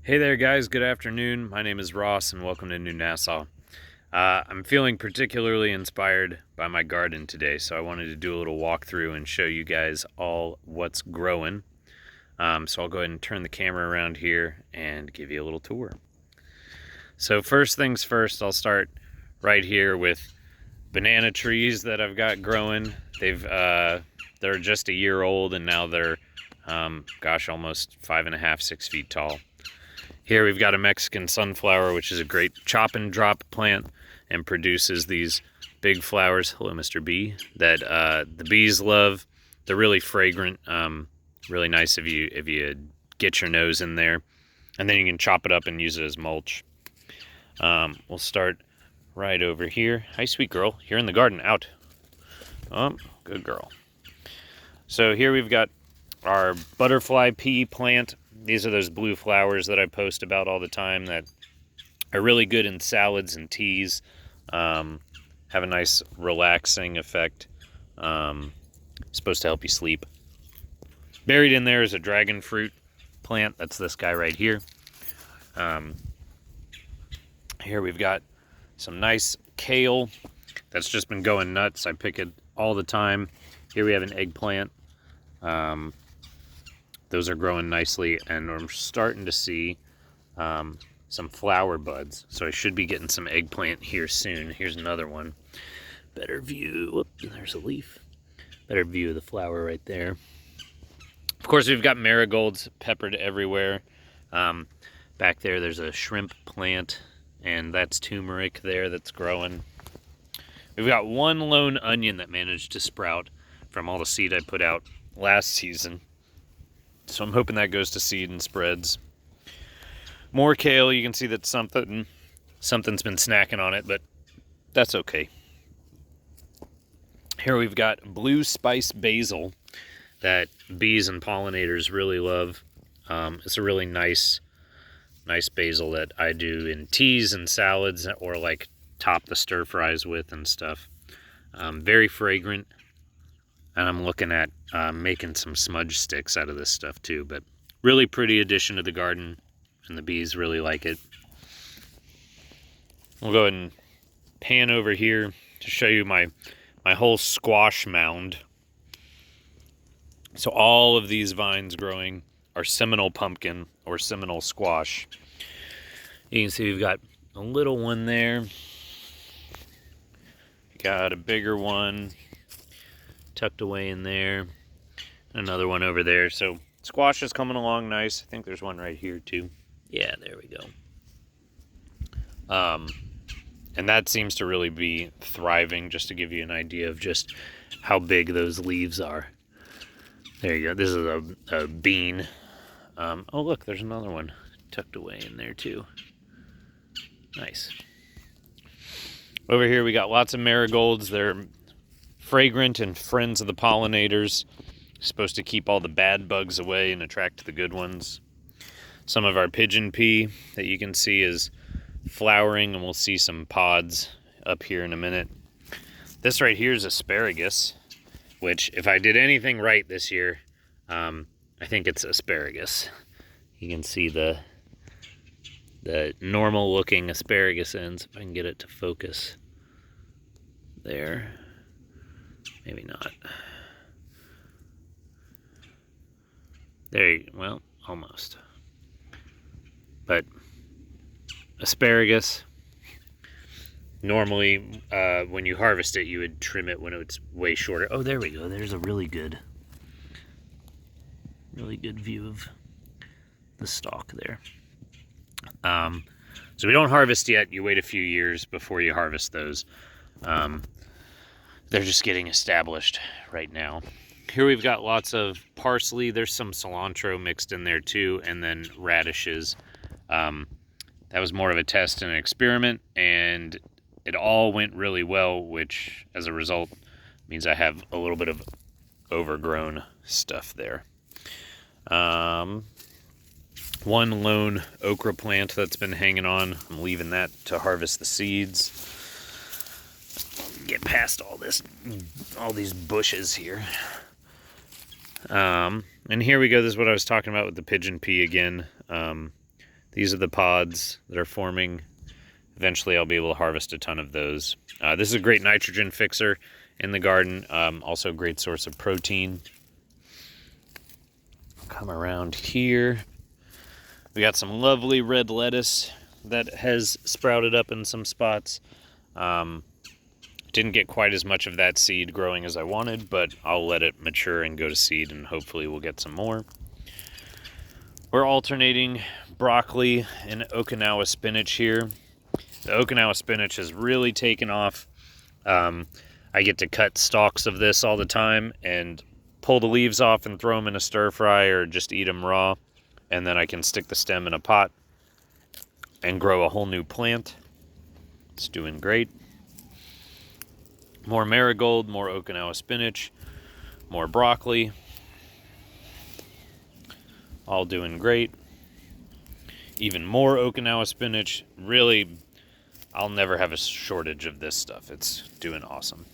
Hey there, guys. Good afternoon. My name is Ross, and welcome to New Nassau. I'm feeling particularly inspired by my garden today, so I wanted to do a little walkthrough and show you guys all what's growing. So I'll go ahead and turn the camera around here and give you a little tour. So first things first, I'll start right here with banana trees that I've got growing. They're just a year old, and now they're, almost 5.5, 6 feet tall. Here we've got a Mexican sunflower, which is a great chop and drop plant and produces these big flowers. Hello, Mr. Bee, that the bees love. They're really fragrant, really nice if you get your nose in there, and then you can chop it up and use it as mulch. We'll start right over here. Hi, sweet girl. You're in the garden. Out. Oh, good girl. So here we've got our butterfly pea plant. These are those blue flowers that I post about all the time that are really good in salads and teas. Have a nice relaxing effect. Supposed to help you sleep. Buried in there is a dragon fruit plant. That's this guy right here. Here we've got some nice kale that's just been going nuts. I pick it all the time. Here we have an eggplant. Those are growing nicely, and I'm starting to see some flower buds. So I should be getting some eggplant here soon. Here's another one. Better view. Whoop, there's a leaf. Better view of the flower right there. Of course, we've got marigolds peppered everywhere. Back there's a shrimp plant, and that's turmeric there that's growing. We've got one lone onion that managed to sprout from all the seed I put out last season. So I'm hoping that goes to seed and spreads. More kale. You can see that something's been snacking on it, but that's okay. Here we've got blue spice basil that bees and pollinators really love. It's a really nice basil that I do in teas and salads, or like top the stir fries with and stuff. Very fragrant. And I'm looking at making some smudge sticks out of this stuff too. But really pretty addition to the garden, and the bees really like it. We'll go ahead and pan over here to show you my whole squash mound. So all of these vines growing are Seminole pumpkin or Seminole squash. You can see we've got a little one there. Got a bigger one tucked away in there. Another one over there. So squash is coming along nice. I think there's one right here too. Yeah, there we go. And that seems to really be thriving, just to give you an idea of just how big those leaves are. There you go. This is a bean. Oh, look, there's another one tucked away in there too. Nice. Over here we got lots of marigolds. They're fragrant and friends of the pollinators. Supposed to keep all the bad bugs away and attract the good ones. Some of our pigeon pea that you can see is flowering, and we'll see some pods up here in a minute. This right here is asparagus, which if I did anything right this year, I think it's asparagus. You can see the normal looking asparagus ends, if I can get it to focus there. Maybe not. There you go. Well, almost. But asparagus, normally when you harvest it, you would trim it when it's way shorter. Oh, there we go. There's a really good view of the stalk there. So we don't harvest yet. You wait a few years before you harvest those. They're just getting established right now. Here we've got lots of parsley. There's some cilantro mixed in there too, and then radishes. That was more of a test and an experiment, and it all went really well, which as a result means I have a little bit of overgrown stuff there. One lone okra plant that's been hanging on. I'm leaving that to harvest the seeds. Get past all these bushes here. And here we go. This is what I was talking about with the pigeon pea again. These are the pods that are forming. Eventually I'll be able to harvest a ton of those. This is a great nitrogen fixer in the garden, also a great source of protein. Come around here. We got some lovely red lettuce that has sprouted up in some spots. Didn't get quite as much of that seed growing as I wanted, but I'll let it mature and go to seed, and hopefully we'll get some more. We're alternating broccoli and Okinawa spinach here. The Okinawa spinach has really taken off. I get to cut stalks of this all the time and pull the leaves off and throw them in a stir fry or just eat them raw. And then I can stick the stem in a pot and grow a whole new plant. It's doing great. More marigold, more Okinawa spinach, more broccoli. All doing great. Even more Okinawa spinach. Really, I'll never have a shortage of this stuff. It's doing awesome.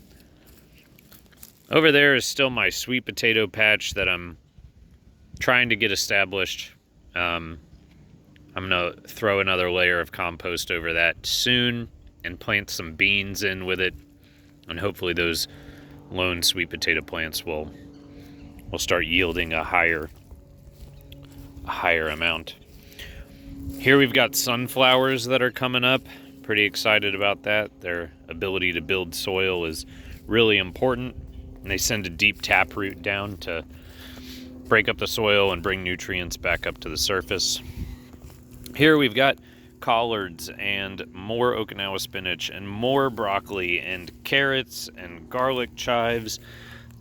Over there is still my sweet potato patch that I'm trying to get established. I'm gonna throw another layer of compost over that soon and plant some beans in with it, and hopefully those lone sweet potato plants will start yielding a higher amount. Here we've got sunflowers that are coming up. Pretty excited about that. Their ability to build soil is really important, and they send a deep taproot down to break up the soil and bring nutrients back up to the surface. Here we've got collards and more Okinawa spinach and more broccoli and carrots and garlic chives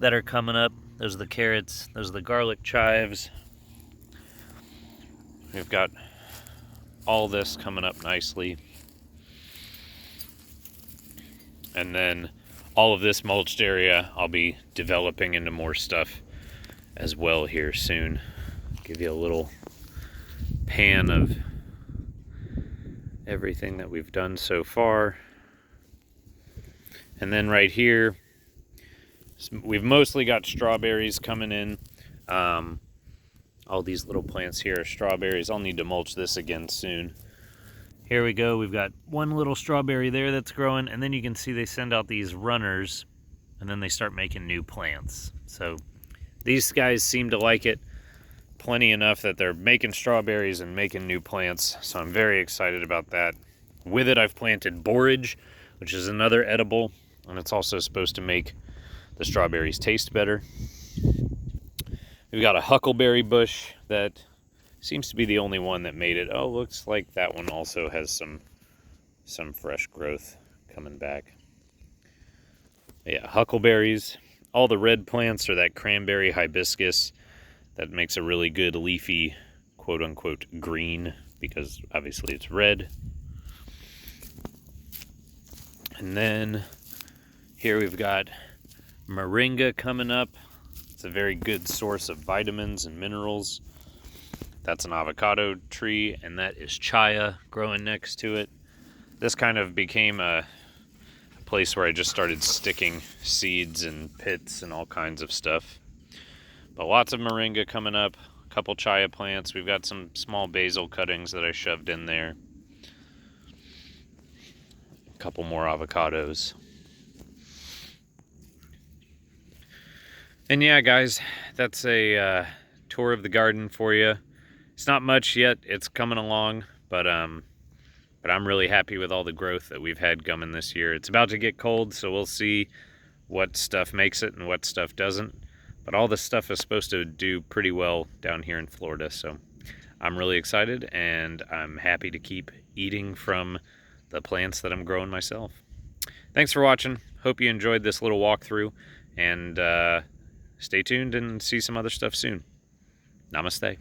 that are coming up. Those are the carrots, those are the garlic chives. We've got all this coming up nicely. And then all of this mulched area I'll be developing into more stuff as well here soon. Give you a little pan of everything that we've done so far. And then right here, we've mostly got strawberries coming in. All these little plants here are strawberries. I'll need to mulch this again soon. Here we go. We've got one little strawberry there that's growing, and then you can see they send out these runners, and then they start making new plants. So these guys seem to like it plenty enough that they're making strawberries and making new plants. So I'm very excited about that. With it, I've planted borage, which is another edible, and it's also supposed to make the strawberries taste better. We've got a huckleberry bush that seems to be the only one that made it. Oh, looks like that one also has some fresh growth coming back. Yeah, huckleberries. All the red plants are that cranberry hibiscus that makes a really good leafy, quote-unquote, green, because obviously it's red. And then here we've got moringa coming up. It's a very good source of vitamins and minerals. That's an avocado tree, and that is chaya growing next to it. This kind of became a place where I just started sticking seeds and pits and all kinds of stuff. But lots of moringa coming up, a couple chaya plants. We've got some small basil cuttings that I shoved in there. A couple more avocados. And yeah, guys, that's a tour of the garden for you. It's not much yet, it's coming along, but I'm really happy with all the growth that we've had coming this year. It's about to get cold, so we'll see what stuff makes it and what stuff doesn't. But all this stuff is supposed to do pretty well down here in Florida, so I'm really excited, and I'm happy to keep eating from the plants that I'm growing myself. Thanks for watching. Hope you enjoyed this little walkthrough, and stay tuned and see some other stuff soon. Namaste.